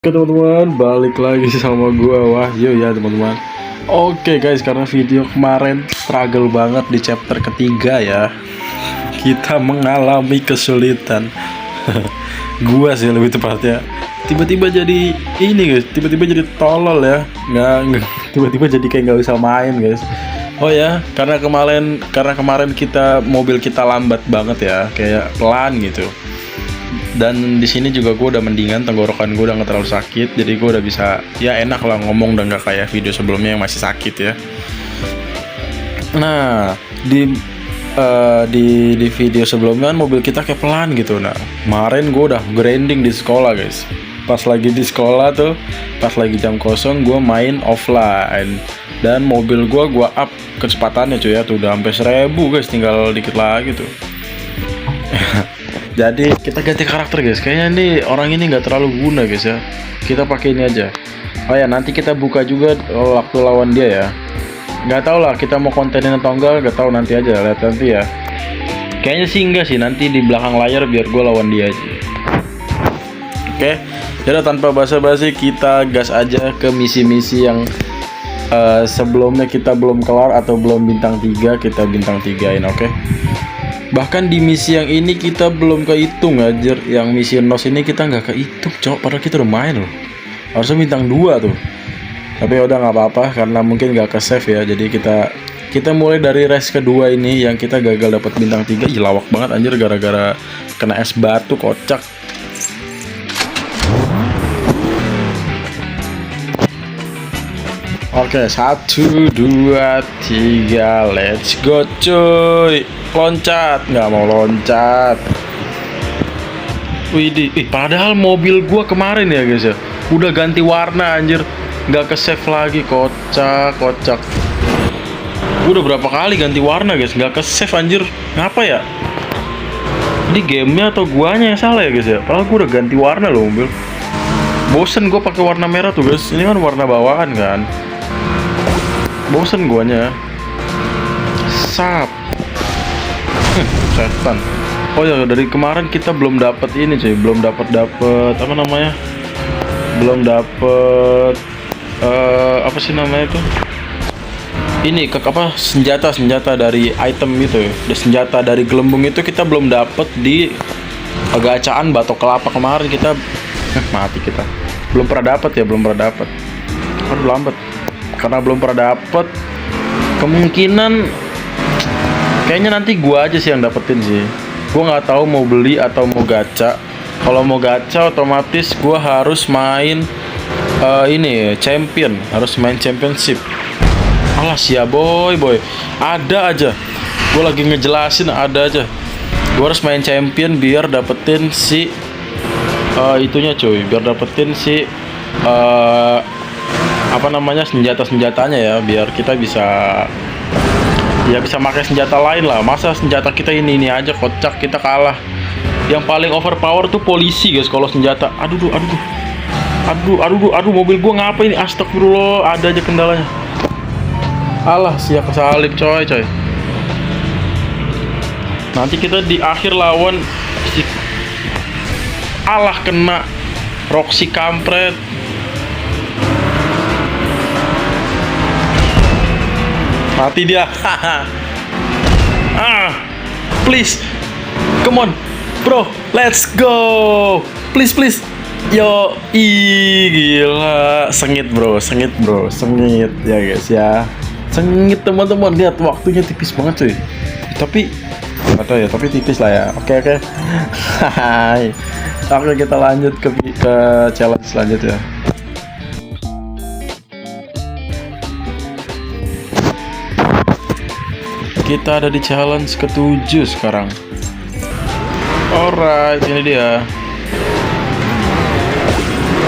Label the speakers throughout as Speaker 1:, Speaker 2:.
Speaker 1: Oke teman-teman, balik lagi sama gua Wahyu ya teman-teman. Oke guys, karena video kemarin struggle banget di chapter ketiga ya, kita mengalami kesulitan. Gua sih lebih tepatnya. Tiba-tiba jadi ini guys, tiba-tiba jadi tolol ya, nggak tiba-tiba jadi kayak nggak bisa main guys. Oh ya, karena kemarin mobil kita lambat banget ya, kayak pelan gitu. Dan di sini juga gue udah mendingan, tenggorokan gue udah nggak terlalu sakit, jadi gue udah bisa ya enak lah ngomong dan nggak kayak video sebelumnya yang masih sakit ya. Nah di video sebelumnya kan mobil kita kayak pelan gitu. Nah kemarin gue udah grinding di sekolah guys. Pas lagi di sekolah tuh, pas lagi jam kosong gue main offline dan mobil gue up kecepatannya cuy ya, tuh udah sampai 1000 guys, tinggal dikit lagi tuh. Jadi kita ganti karakter guys. Kayaknya nih orang ini nggak terlalu guna guys ya. Kita pakai ini aja. Oh ya, nanti kita buka juga waktu lawan dia ya. Nggak tahu lah kita mau kontenin atau enggak. Nggak tahu, nanti aja lihat nanti ya. Kayaknya sih enggak sih. Nanti di belakang layar biar gue lawan dia aja. Oke. Jadi tanpa basa-basi kita gas aja ke misi-misi yang sebelumnya kita belum kelar atau belum bintang 3, kita bintang 3-in, oke? Bahkan di misi yang ini kita belum kehitung aja. Yang misi NOS ini kita nggak kehitung cok, padahal kita udah main loh. Harusnya bintang 2 tuh. Tapi ya udah nggak apa-apa karena mungkin nggak ke save ya. Jadi kita mulai dari race kedua ini yang kita gagal dapat bintang 3. Ih, lawak banget anjir gara-gara kena es batu, kocak. Oke, 1, 2, 3, let's go cuy. Loncat, nggak mau loncat. Widih, padahal mobil gua kemarin ya guys ya, udah ganti warna anjir, nggak ke save lagi, kocak. Udah berapa kali ganti warna guys, nggak ke save anjir, ngapa ya? Ini gamenya atau guanya yang salah ya guys ya? Padahal gua udah ganti warna loh mobil. Bosen gua pakai warna merah tuh guys, ini kan warna bawaan kan. Bosen guanya. Sap. Setan. Oh ya, dari kemarin kita belum dapat ini cuy, belum dapat apa namanya? Belum dapat apa sih namanya itu? Ini senjata dari item itu ya. Senjata dari gelembung itu kita belum dapat di gacaan batok kelapa kemarin kita. Mati kita. Belum pernah dapat. Aduh lambat. Karena belum pernah dapat, kemungkinan kayaknya nanti gua aja sih yang dapetin sih. Gua nggak tahu mau beli atau mau gacha. Kalau mau gacha otomatis gua harus main ini champion, harus main championship. Alas ya boy, ada aja. Gua lagi ngejelasin ada aja. Gua harus main champion biar dapetin si itunya cuy, biar dapetin si apa namanya senjatanya ya, biar kita bisa pakai senjata lain lah. Masa senjata kita ini aja, kocak, kita kalah. Yang paling overpower tuh polisi guys kalau senjata. Aduh, mobil gua ngapa ini? Astagfirullah, ada aja kendalanya. Alah, siap kesalip coy. Nanti kita di akhir lawan si alah, kena Roxy kampret. Mati dia. Please. Come on, bro. Let's go. Please. Yo, gila. Sengit bro. Sengit ya guys ya. Sengit teman-teman. Lihat waktunya tipis banget cuy. Tapi tipis lah ya. Oke. Oke, kita lanjut ke challenge selanjutnya. Kita ada di challenge ke-7 sekarang. Alright, ini dia.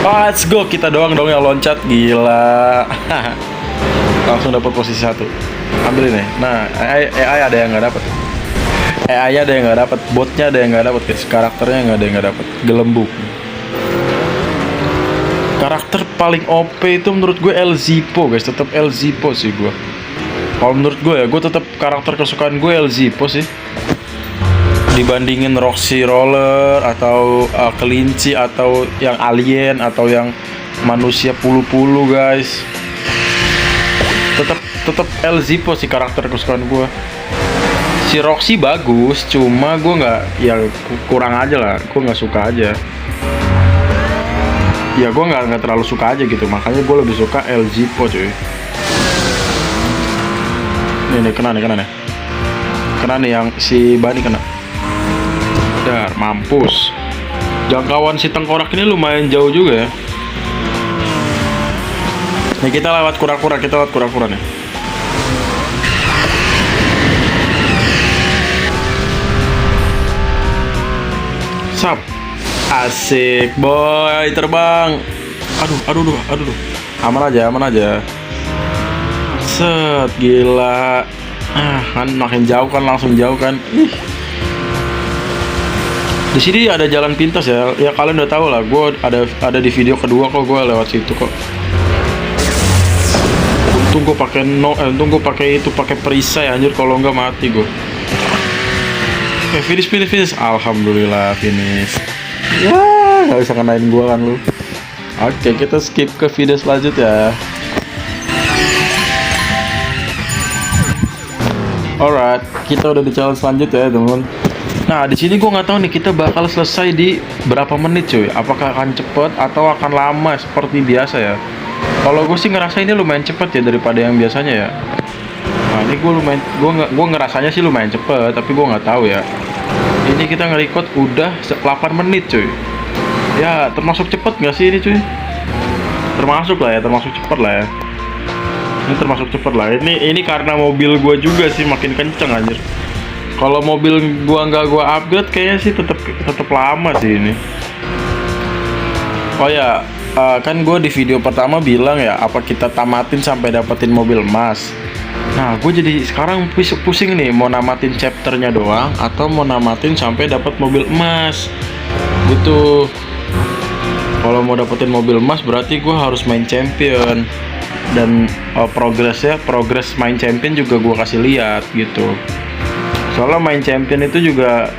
Speaker 1: Let's go, kita doang yang loncat, gila. Langsung dapat posisi 1. Ambil ini. Nah, AI ada yang nggak dapat. AI ada yang nggak dapat, botnya ada yang nggak dapat, guys. Karakternya nggak ada yang nggak dapat. Gelembung. Karakter paling OP itu menurut gue El Zippo, guys. Tetap El Zippo sih gue. Kalau menurut gue ya, gue tetap karakter kesukaan gue El Zippo sih. dibandingin Roxy Roller atau kelinci atau yang alien atau yang manusia pulu-pulu guys. Tetap El Zippo sih karakter kesukaan gue. Si Roxy bagus, cuma gue nggak, ya kurang aja lah, gue nggak suka aja. Ya gue nggak terlalu suka aja gitu, makanya gue lebih suka El Zippo cuy. Nih kena nih yang si Bani kena. Dar, mampus. Jangkauan si tengkorak ini lumayan jauh juga ya. Nih kita lewat kura-kura nih. Sap. Asik, boy, terbang. Aduh. Aman aja. Set, gila. Kan makin jauh kan, langsung jauh kan. Di sini ada jalan pintas ya. Ya kalian udah tahu lah, gue ada di video kedua kok, gue lewat situ kok. Untung gue pakai perisai anjir, kalau nggak mati gue. Finish. Alhamdulillah finish. Ya, nggak bisa kenain gue kan lu. Oke, kita skip ke video selanjutnya. Alright, kita udah di challenge selanjutnya ya teman. Nah, di sini gue nggak tahu nih kita bakal selesai di berapa menit cuy. Apakah akan cepet atau akan lama seperti biasa ya? Kalau gue sih ngerasa ini lumayan cepet ya daripada yang biasanya ya. Nah, ini gue ngerasanya sih lumayan cepet, tapi gue nggak tahu ya. Ini kita nge-record udah 8 menit cuy. Ya, termasuk cepet nggak sih ini cuy? Termasuk cepet lah ya. Ini termasuk cepet lah. Ini karena mobil gue juga sih makin kenceng anjir. Kalau mobil gua nggak gua upgrade kayaknya sih tetap lama sih ini. Oh ya, kan gue di video pertama bilang ya, apa kita tamatin sampai dapetin mobil emas. Nah, gue jadi sekarang pusing nih, mau namatin chapternya doang atau mau namatin sampai dapat mobil emas gitu. Kalau mau dapetin mobil emas berarti gue harus main champion, dan progress main champion juga gue kasih lihat gitu. Soalnya main champion itu juga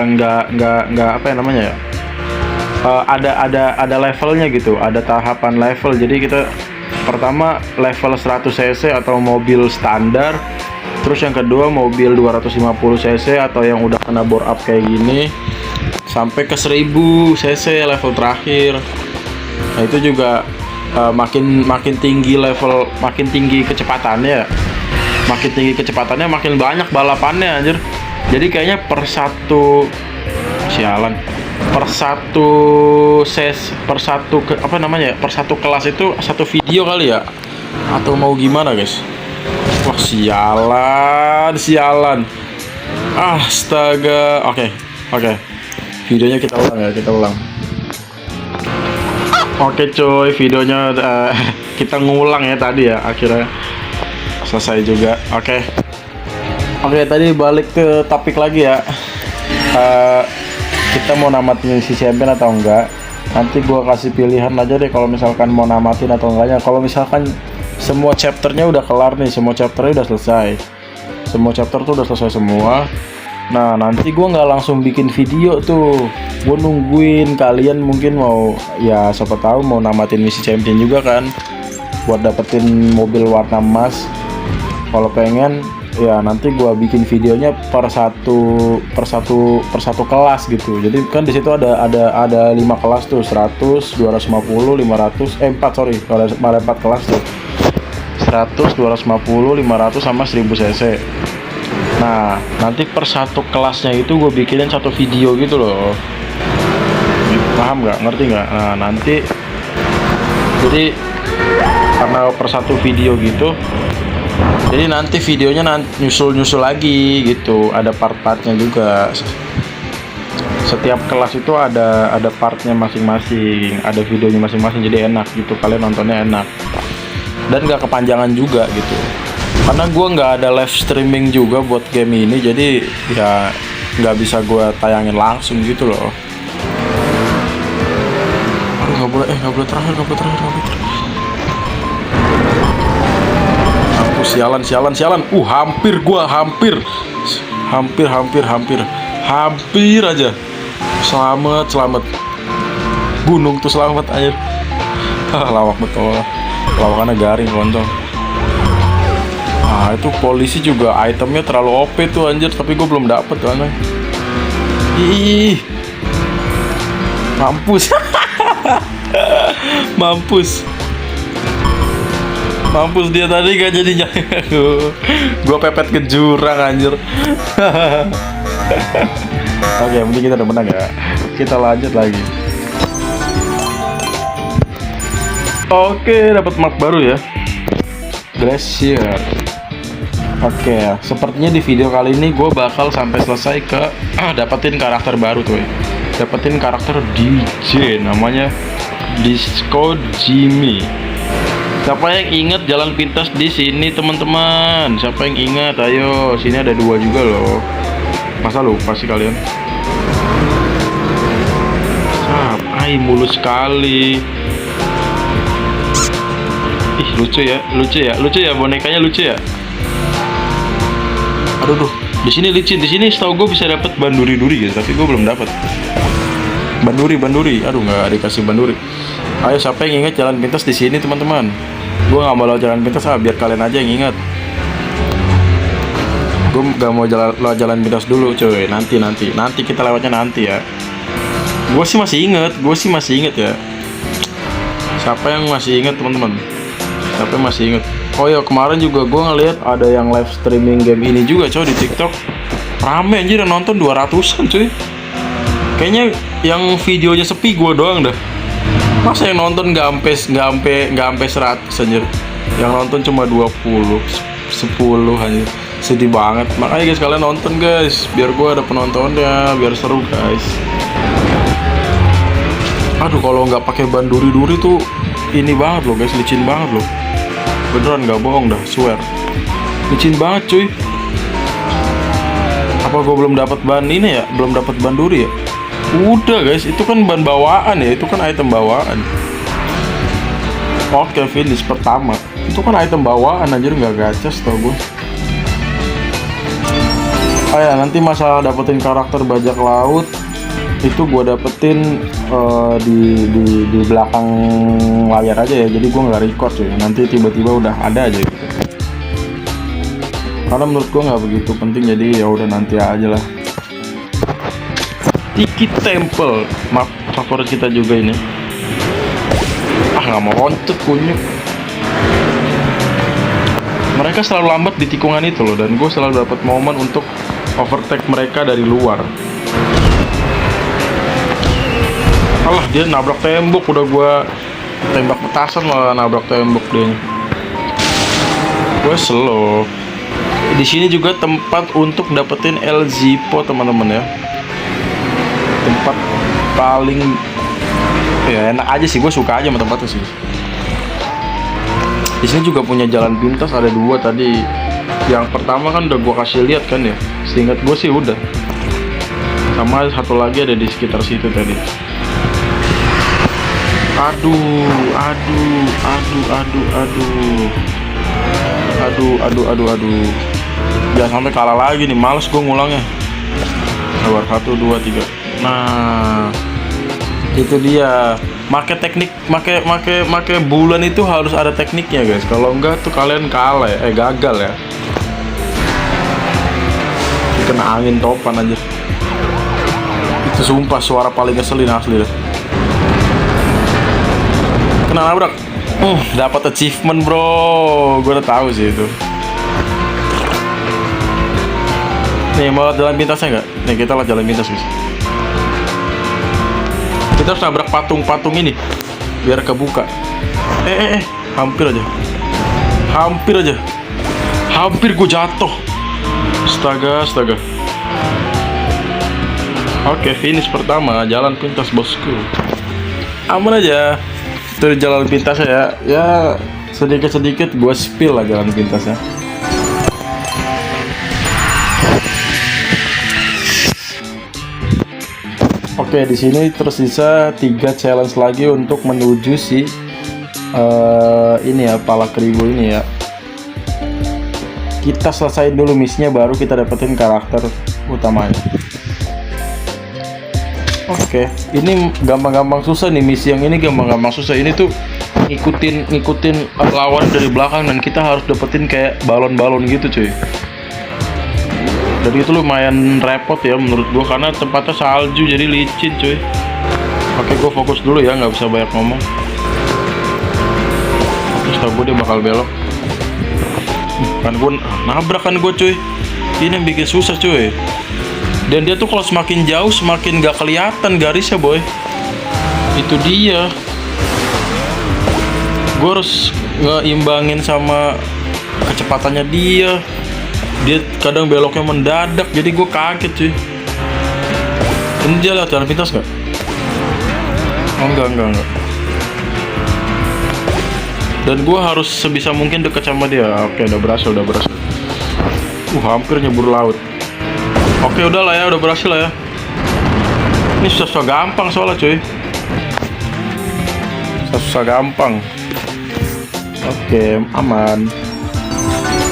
Speaker 1: nggak apa ya namanya ya, ada levelnya gitu, ada tahapan level. Jadi kita pertama level 100 cc atau mobil standar, terus yang kedua mobil 250 cc atau yang udah kena bore up kayak gini, sampai ke 1000 cc level terakhir. Nah itu juga makin tinggi level, makin tinggi kecepatannya, makin banyak balapannya anjir. Jadi kayaknya per satu kelas itu satu video kali ya, atau mau gimana guys? Wah sialan. Astaga. Oke. Videonya kita ulang. Oke cuy, videonya kita ngulang ya tadi ya, akhirnya selesai juga. Oke, tadi balik ke topik lagi ya. Kita mau namatin si champion atau enggak? Nanti gua kasih pilihan aja deh kalau misalkan mau namatin atau enggaknya. Kalau misalkan semua chapternya udah kelar nih, semua chapternya udah selesai, semua chapter tuh udah selesai semua. Nah nanti gua nggak langsung bikin video tuh, gua nungguin kalian mungkin mau, ya siapa tahu mau namatin misi champion juga kan, buat dapetin mobil warna emas. Kalau pengen ya nanti gua bikin videonya per satu kelas gitu. Jadi kan di situ ada 5 kelas tuh, 100, 250, 500, 4 kelas tuh. 100, 250, 500 sama 1000 cc. Nah, nanti per satu kelasnya itu gue bikinin satu video gitu loh. Paham nggak? Ngerti nggak? Nah, nanti jadi karena per satu video gitu, jadi nanti videonya nyusul lagi gitu. Ada part-partnya juga. Setiap kelas itu ada partnya masing-masing, ada videonya masing-masing, jadi enak gitu. Kalian nontonnya enak. Dan nggak kepanjangan juga gitu. Karena gue nggak ada live streaming juga buat game ini, jadi ya nggak bisa gue tayangin langsung gitu loh. Aduh nggak boleh terakhir. Aku sialan. Hampir. Hampir aja. Selamat. Gunung tuh selamat anjir. Lawak betul. Lawakannya garing kontol. Itu polisi juga itemnya terlalu OP tuh anjir, tapi gue belum dapet tuh anjir. Ih. Mampus. Mampus dia tadi gak jadi. Gue pepet ke jurang anjir. Oke, mending kita udah menang ya. Kita lanjut lagi. Oke, dapat map baru ya. Glacier. Oke, sepertinya di video kali ini gue bakal sampai selesai ke dapetin karakter baru tuh. Dapetin karakter DJ namanya Disco Jimmy. Siapa yang ingat jalan pintas di sini teman-teman? Siapa yang ingat? Ayo, sini ada 2 juga loh. Masa lupa sih kalian? Mulus sekali. Ih, lucu ya bonekanya lucu ya. Aduh, di sini licin. Di sini setahu gue bisa dapat banduri-duri gitu, tapi gue belum dapat. Banduri. Aduh, nggak dikasih banduri. Ayo, siapa yang ingat jalan pintas di sini teman-teman? Gue nggak mau jalan pintas biar kalian aja yang ingat. Gue nggak mau jalan pintas dulu, coy. Nanti kita lewatnya nanti ya. Gue sih masih inget ya. Siapa yang masih inget teman-teman? Siapa yang masih inget? Oh ya, kemarin juga gue ngeliat ada yang live streaming game ini juga coy di TikTok. Rame anjir, yang nonton 200-an cuy. Kayaknya yang videonya sepi gue doang dah. Masa yang nonton nggak sampai 100 anjir. Yang nonton cuma 20, 10 anjir. Sedih banget. Makanya guys, kalian nonton guys, biar gue ada penontonnya, biar seru guys. Aduh, kalau nggak pakai banduri-duri tuh ini banget loh guys, licin banget loh. Beneran nggak bohong dah, swear. Licin banget cuy. Apa gue belum dapat ban ini ya? Belum dapat banduri ya? Udah guys, itu kan ban bawaan ya, itu kan item bawaan. Oke, finish pertama. Itu kan item bawaan anjir, nggak gacas tau gue. Oh ya, nanti masalah dapetin karakter bajak laut itu gue dapetin di belakang layar aja ya, jadi gue nggak record ya. Nanti tiba-tiba udah ada aja gitu. Karena menurut gue nggak begitu penting, jadi ya udah nanti aja lah. Tiki Temple, map favorit kita juga ini. Nggak mau loncat kunyuk. Mereka selalu lambat di tikungan itu loh, dan gue selalu dapat momen untuk overtake mereka dari luar. Alah, dia nabrak tembok, udah gue tembak petasan malah nabrak tembok dia. Gue slow. Di sini juga tempat untuk dapetin El Zippo teman-teman ya. Tempat paling ya enak aja sih, gue suka aja sama tempatnya sih. Di sini juga punya jalan pintas, ada 2 tadi. Yang pertama kan udah gue kasih lihat kan ya. Seingat gue sih udah. Sama satu lagi ada di sekitar situ tadi. Aduh. Jangan sampai kalah lagi nih, males gue ngulangnya. Sabar, 1, 2, 3. Nah, itu dia. Make teknik, make bulan itu harus ada tekniknya guys. Kalau enggak tuh kalian kalah ya, gagal ya. Kena angin topan aja. Itu sumpah suara paling ngeselin asli deh. Kena nabrak. Dapat achievement bro. Gue udah tahu sih itu. Nih, mau jalan pintasnya nggak? Nih, kita lah jalan pintas guys. Kita harus nabrak patung-patung ini biar kebuka. Hampir aja. Hampir gue jatuh. Astaga. Oke, finish pertama, jalan pintas bosku. Aman aja. Itu jalan pintas ya. Ya, sedikit-sedikit gue spill lah jalan pintasnya. Oke, di sini tersisa 3 challenge lagi untuk menuju si ini ya, pala keribu ini ya. Kita selesaiin dulu misinya, baru kita dapetin karakter utamanya. Oke, ini gampang-gampang susah nih, misi yang ini gampang-gampang susah. Ini tuh ngikutin lawan dari belakang dan kita harus dapetin kayak balon-balon gitu cuy. Dan itu lumayan repot ya menurut gua karena tempatnya salju jadi licin cuy. Oke, gua fokus dulu ya, nggak bisa banyak ngomong. Terus tau gue dia bakal belok. Kan gua nabrak kan gua cuy. Ini yang bikin susah cuy. Dan dia tuh kalau semakin jauh semakin gak kelihatan garisnya boy. Itu dia. Gue harus ngeimbangin sama kecepatannya dia. Dia kadang beloknya mendadak, jadi gue kaget cuy. Ini dia lihat jalan pintas gak? Oh enggak. Dan gue harus sebisa mungkin dekat sama dia. Oke, udah berhasil. Hampir nyebur laut. Oke, udah lah ya, udah berhasil lah ya. Ini susah gampang soalnya cuy. Susah gampang. Oke, aman.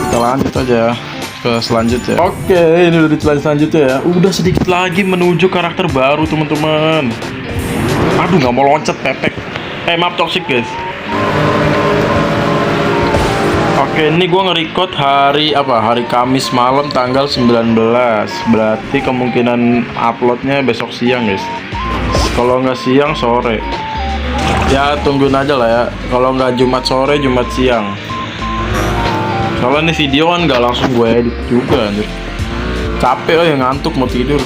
Speaker 1: Kita lanjut aja ke selanjutnya. Oke, ini udah di selanjutnya ya. Udah sedikit lagi menuju karakter baru teman-teman. Aduh, nggak mau loncat pepek. Maaf toxic guys. Oke, ini gue nge-record hari Kamis malam tanggal 19. Berarti kemungkinan uploadnya besok siang guys. Kalau nggak siang sore. Ya tungguin aja lah ya. Kalau nggak Jumat sore, Jumat siang. Soalnya ini video kan nggak langsung gue edit juga anjir. Capek yang ngantuk mau tidur.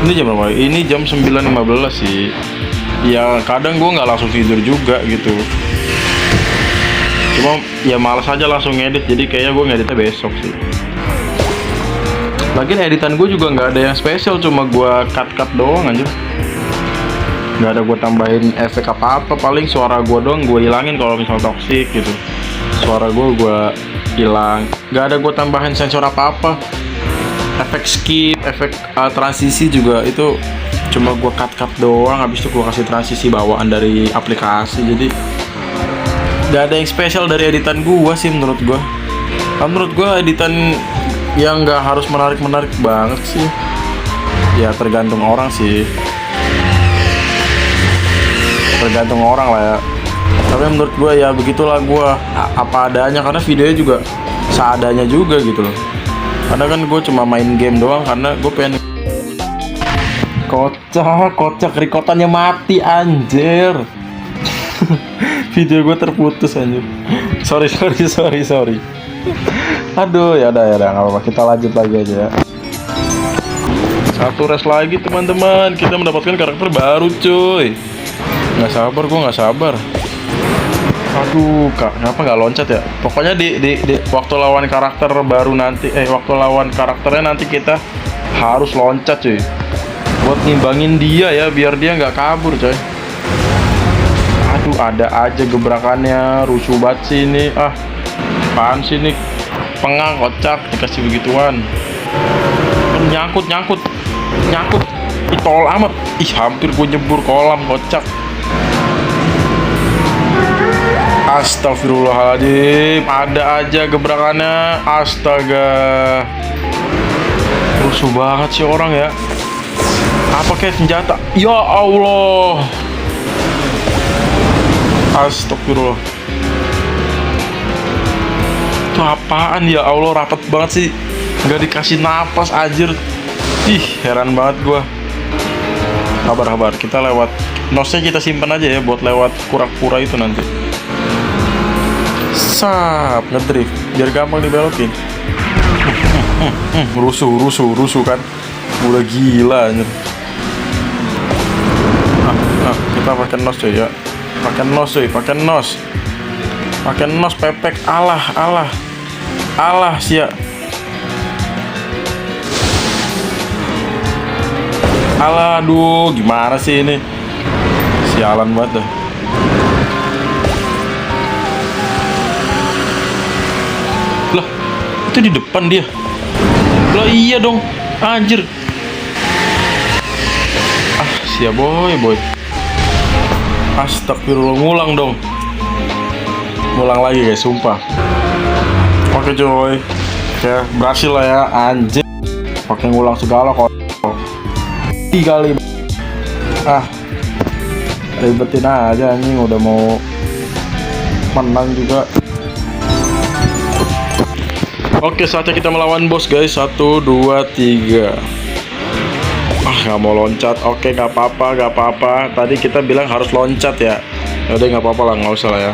Speaker 1: Ini jam berapa? Ini jam 9.15 sih. Ya kadang gue nggak langsung tidur juga gitu. Cuma ya malas aja langsung ngedit, jadi kayaknya gue ngeditnya besok sih. Lagian editan gue juga nggak ada yang spesial, cuma gue cut doang aja. Nggak ada gue tambahin efek apa-apa, paling suara gue doang gue hilangin kalau misal toxic gitu. Suara gue hilang, nggak ada gue tambahin sensor apa-apa. Efek skip, efek transisi juga itu cuma gue cut doang, habis itu gue kasih transisi bawaan dari aplikasi, jadi gak ada yang spesial dari editan gua sih menurut gua. Menurut gua editan yang gak harus menarik banget sih. Ya tergantung orang sih. Tergantung orang lah ya. Tapi menurut gua ya begitulah gua apa adanya, karena videonya juga seadanya juga gitu loh. Karena kan gua cuma main game doang karena gua pengen. Kocak rekotannya mati anjir. Video gue terputus anjir. Sorry. Aduh, ya udah nggak apa-apa, kita lanjut lagi aja ya. Satu race lagi teman-teman, kita mendapatkan karakter baru cuy. Nggak sabar. Aduh, kenapa nggak loncat ya? Pokoknya di waktu lawan karakter baru nanti, waktu lawan karakternya nanti kita harus loncat cuy. Buat ngimbangin dia ya, biar dia nggak kabur coy. Aduh, ada aja gebrakannya, rusuh banget sih ini. Apaan sih ini? Pengang kocak dikasih begituan. Nyangkut. Ih, tol amat. Ih, hampir gue nyebur kolam kocak. Astagfirullahaladzim, ada aja gebrakannya. Astaga, rusuh banget sih orang ya. Apa kayak senjata? Ya Allah. Astagfirullah. Itu apaan ya Allah, rapet banget sih. Nggak dikasih napas anjir. Ih, heran banget gua. Kabar, kita lewat nosnya, kita simpan aja ya buat lewat kura-kura itu nanti. Sap, ngedrift biar gampang dibelokin. Rusuh kan. Udah gila anjir. Kita pakai nos coy ya. Pakai nos pepek. Alah sia. Alah, aduh, gimana sih ini? Sialan banget dah. Lah, itu di depan dia. Lah iya dong, anjir. Sia boy. Astagfirullah, ngulang dong. Ngulang lagi guys, sumpah. Oke coy. Oke, berhasil lah ya, anjir. Pakai ngulang segala kok. kali. Ah, ribetin aja anjing, udah mau menang juga. Oke, saatnya kita melawan bos guys. 1, 2, 3. Ah, nggak mau loncat. Oke, nggak apa-apa. Tadi kita bilang harus loncat ya. Udah nggak apa-apa lah, nggak usah lah ya.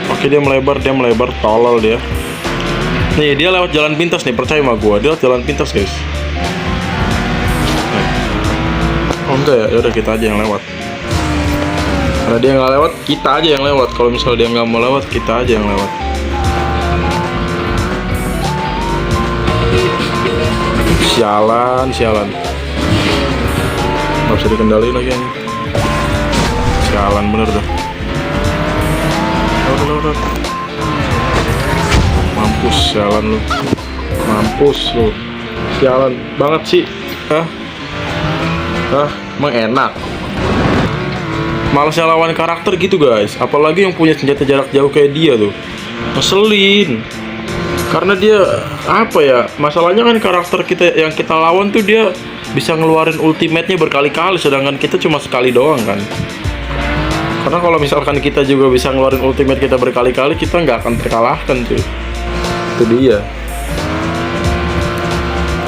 Speaker 1: Oke, dia melebar, tolol dia. Nih, dia lewat jalan pintas nih, percaya sama gua. Dia lewat jalan pintas guys. Oh enggak ya, yaudah kita aja yang lewat. Karena dia nggak lewat, kita aja yang lewat. Kalau misalnya dia nggak mau lewat, kita aja yang lewat. Sialan. Nggak bisa dikendaliin lagi nih. Sialan bener dah. Udah. Mampus, sialan lu. Sialan banget sih. Emang enak. Malasnya lawan karakter gitu guys. Apalagi yang punya senjata jarak jauh kayak dia tuh. Ngeselin. Karena dia apa ya? Masalahnya kan karakter kita yang kita lawan tuh dia bisa ngeluarin ultimate-nya berkali-kali, sedangkan kita cuma sekali doang kan. Karena kalau misalkan kita juga bisa ngeluarin ultimate kita berkali-kali, kita nggak akan terkalahkan tuh. Itu dia.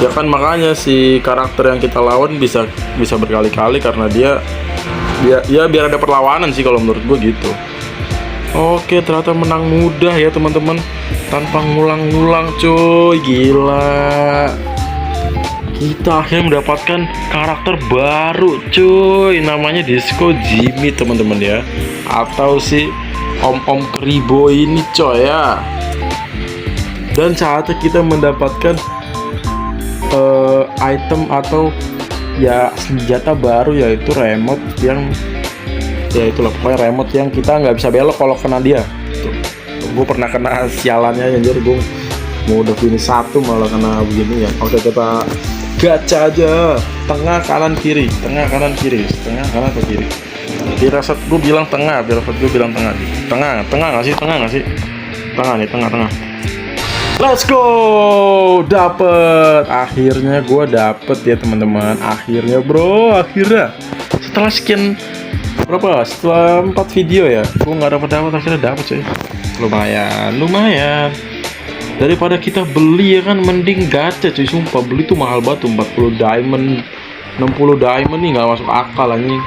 Speaker 1: Ya kan makanya si karakter yang kita lawan bisa berkali-kali karena dia biar ada perlawanan sih kalau menurut gue gitu. Oke, ternyata menang mudah ya teman-teman, tanpa ngulang-ngulang cuy, gila. Kita akhirnya mendapatkan karakter baru cuy, namanya Disco Jimmy teman-teman ya, atau si Om Keribo ini coy ya. Dan saatnya kita mendapatkan item atau ya senjata baru, yaitu remote yang ya itulah pokoknya remote yang kita nggak bisa belok kalau kena dia. Gue pernah kena sialannya anjir, gue mau udah finish 1 malah kena begini ya. Oke, kita gacha aja. Tengah kanan kiri. Tengah kanan atau kiri. Firasat gue bilang tengah. Tengah nggak sih? Tengah. Let's go, dapet. Akhirnya gue dapet ya teman-teman. Akhirnya setelah sekian setelah 4 video ya, gue nggak dapet, akhirnya dapet cuy. Lumayan. Daripada kita beli ya kan, mending gacha cuy. Sumpah beli tuh mahal banget tuh, 40 diamond, 60 diamond nih, nggak masuk akal anjing.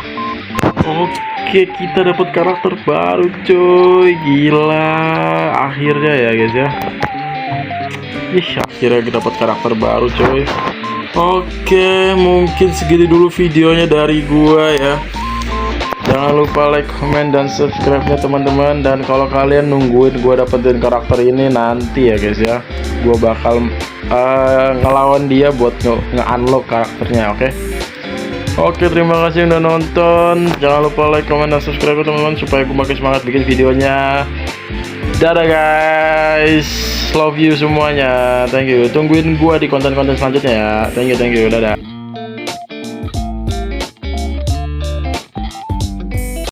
Speaker 1: Oke, kita dapat karakter baru cuy, gila. Akhirnya ya guys ya. Akhirnya kita dapat karakter baru coy. Oke, mungkin segitu dulu videonya dari gua ya. Jangan lupa like, comment, dan subscribe-nya teman-teman. Dan kalau kalian nungguin gua dapetin karakter ini nanti ya guys ya, gua bakal ngelawan dia buat nge-unlock karakternya, oke? Oke, terima kasih udah nonton. Jangan lupa like, comment, dan subscribe teman-teman supaya gua makin semangat bikin videonya. Dadah guys, love you semuanya. Thank you. Tungguin gua di konten-konten selanjutnya ya. Thank you. Dadah.